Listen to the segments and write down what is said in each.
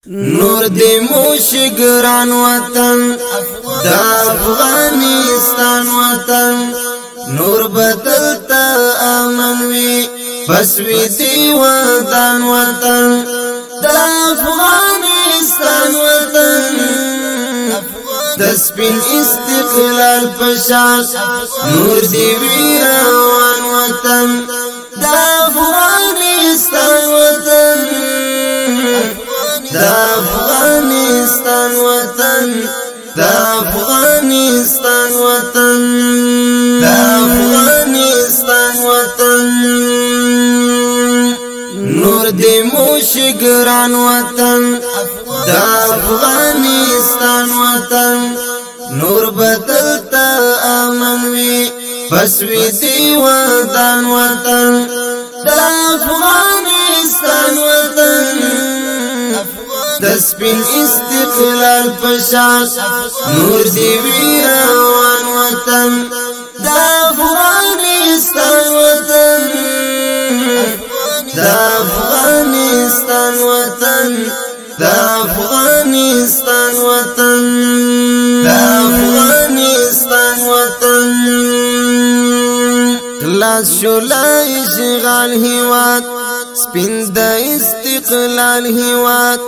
نور دی موش گران وطن دا افغانستان وطن نور بدلتا امن وی بس وی دی ودان وطن دا افغانستان وطن دسپین استقلال پشاش نور دی ویروان وطن دا افغانستان وطن دا افغانستان وطن دا افغانستان وطن دا افغانستان وطن نور دی موش گران وطن دا افغانستان وطن نور بدلتا امن وی بس وی دی ودان وطن دا افغانستان وطن دسپین استقلال پشاش نور دی ویروان وطن دا افغانستان وطن دا افغانستان وطن دا افغانستان وطن دا افغانستان وطن خلاص شولا اشغال هیواد سپین دا استقلال هیواد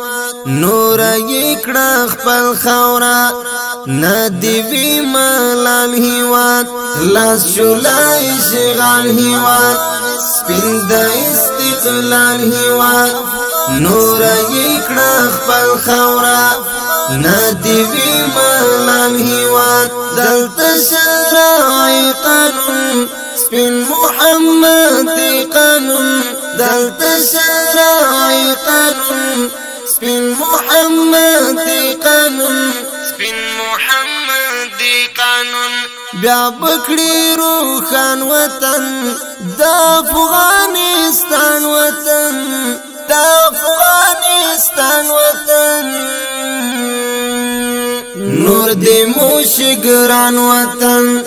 نور یکړه خپل خورا ندی وی ملال هیواد خلاص شولا اشغال هیواد سپین دا استقلال هیواد نور یکړه خپل خورا ندی وی ملال هیواد دلته شرعی قانون سپین محمد قانون دلته شرعی قانون سپین محمد قانون سپین محمد قانون بیا بکړی روخان وطن دا افغانستان وطن دا افغانستان وطن نور دی موش گران وطن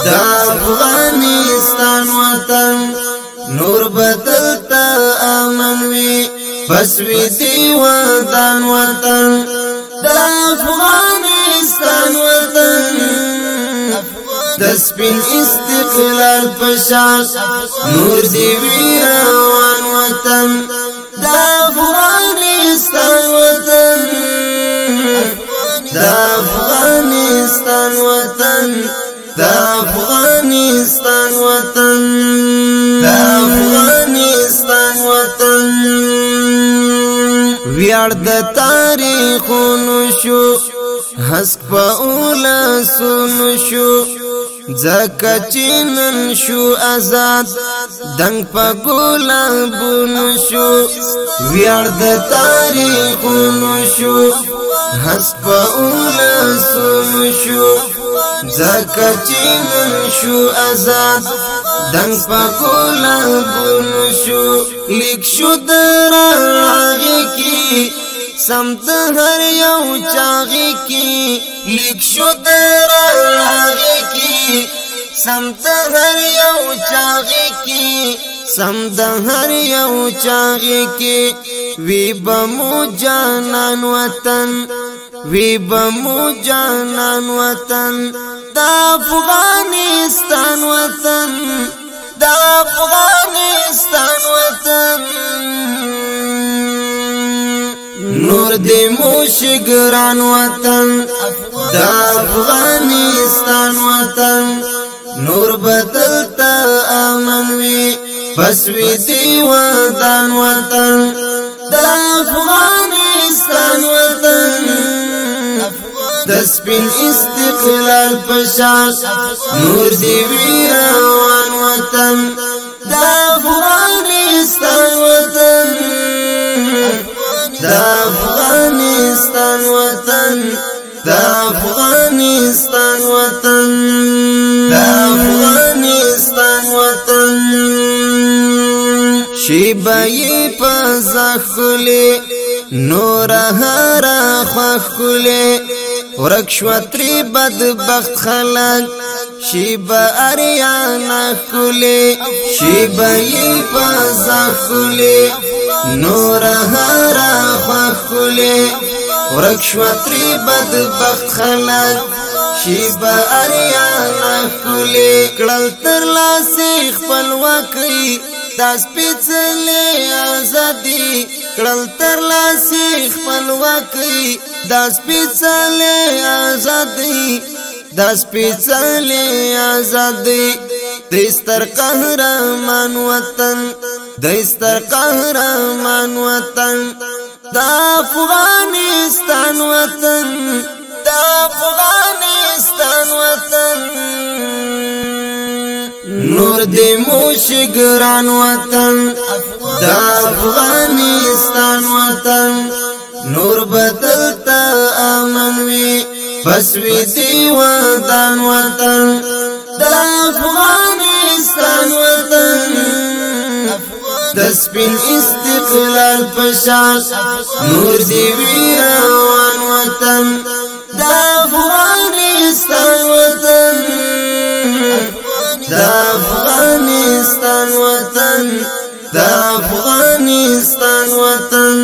دا افغانستان وطن نور بدلتا امن وی بس وی دی ودان وطن دا افغانستان وطن دسپین استقلال پشاش نور دی ویروان وطن دا افغانستان وطن دا افغانستان وطن دا افغانستان وطن دا افغانستان وطن ویار د تاریخونو شو حسک په اولسونو شو ځکه چې نن شو آزاد دنګ په ګلابونو شو ویار د تاریخونو شو حسک په اولسونو شو ځکه چې نن شو آزاد دنګ په ګلابونو شو لیک شو د راغی کی سمت هر یو چاغی کی لیک شو د راغی کی سمت هر یو چاغی کی سمت هر یو چاغی کی وی بمو جانان وطن وی بمو جانان وطن دا افغانستان وطن دا افغانستان وطن نور دی موش گران وطن دا افغانستان وطن نور بدلتا امن وی بس وی دی ودان وطن دا افغانستان وطن دسپین استقلال پشاش نور دی ویروان وطن دا افغانستان وطن دا افغانستان وطن دا افغانستان وطن دا افغانستان وطن شیبای پزخلی نور هر خخلی ورکشوتری بدبخت خلق شیبا اریانا خلی شیبای پزخلی نور هارا خوخلی ورکشوتری بدبخت خلق شیبا اریانا خلی کڑل تر لاسی خپلواکی داس پیچلی آزادی کڑل تر لاسی خپلواکی داس پیچلی آزادی داس پیچلی آزادی دستر قهرمان وطن دستر قهرمان وطن دا افغانستان وطن دا افغانستان وطن نور دی موشگران وطن دا افغانستان وطن نور بدلتا امن وی بس وی دیوان وطن دا افغانستان وطن دسپین استقلال پشان نور دی ویروان وطن دا افغانستان وطن دا افغانستان وطن دا افغانستان وطن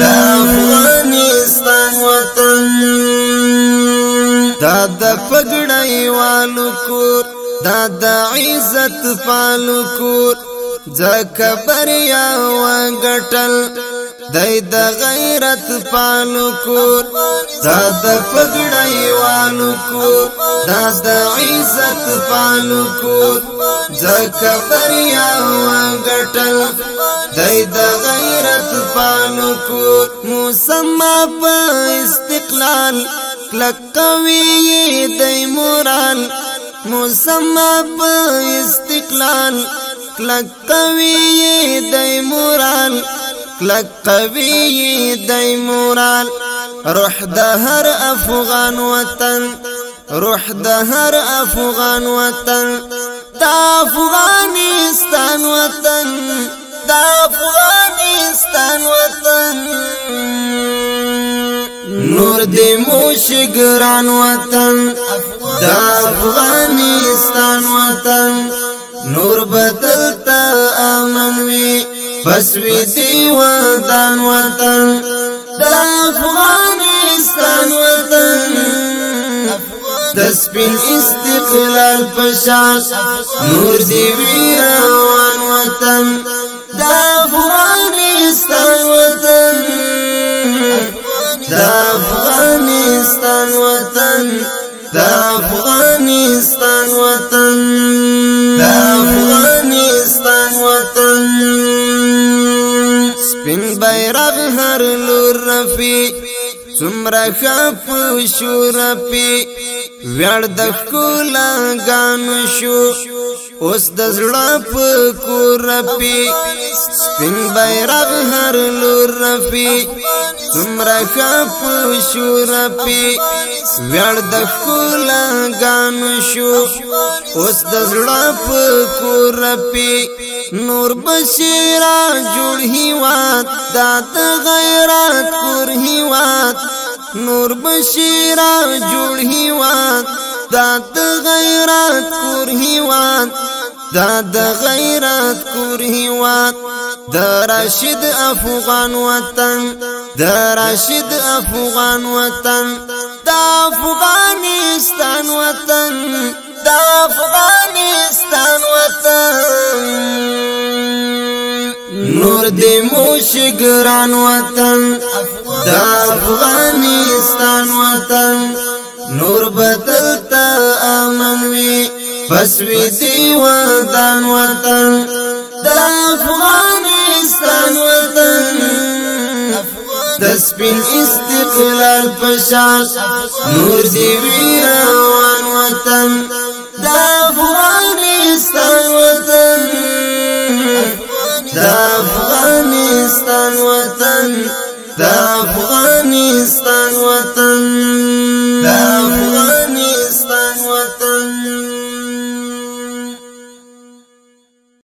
دا افغانستان وطن دا د پګړای والو کور دا د عزت پالو کور ځکه بریا وګټل دای د غیرت پالو کور دا د پګړای والو کور دا د عزت پالو کور ځکه بریا وګټل دای د غیرت پالو کور مسما په استقلال کلکوي دای مورال مسما په استقلال کلکوي دای مورال کلکوي دای مورال روح د هر افغان وطن روح د هر افغان وطن دا افغانستان وطن دا افغانستان وطن نور دی موشگران وطن دا افغانستان وطن نور بدلتا امن وی بس وی دیوان وطن دا افغانستان وطن دسپین استقلال پشان نور دی ویروان وطن دا افغانستان وطن دا افغانستان وطن دا افغانستان وطن دا افغانستان وطن سپین بیرغ هر لور رفی څومره خاف شو رپی ویړ د ښکلا ګانو شو اوس د زړه په کور رپی سپین بیرغ هر لور رفی څومره خاف شو رپی ویړ د ښکلا ګانو شو اوس د زړه په کور رپی نور بشیرا جوړ هیواد دا د غیرت کور هیواد نور بشیرا جوړ هیواد دا د غیرت کور هیواد دا د غیرت کور هیواد د راشد افغان وطن د راشد افغان وطن دا افغانستان وطن دا افغانستان وطن نور دی موشگران وطن دا افغانستان وطن نور بدلتا امن وی بس وی دیوان وطن دا افغانستان وطن دسپین استقلال پشان نور دی ویروان وطن دا افغانستان وطن دا افغانستان وطن دا افغانستان وطن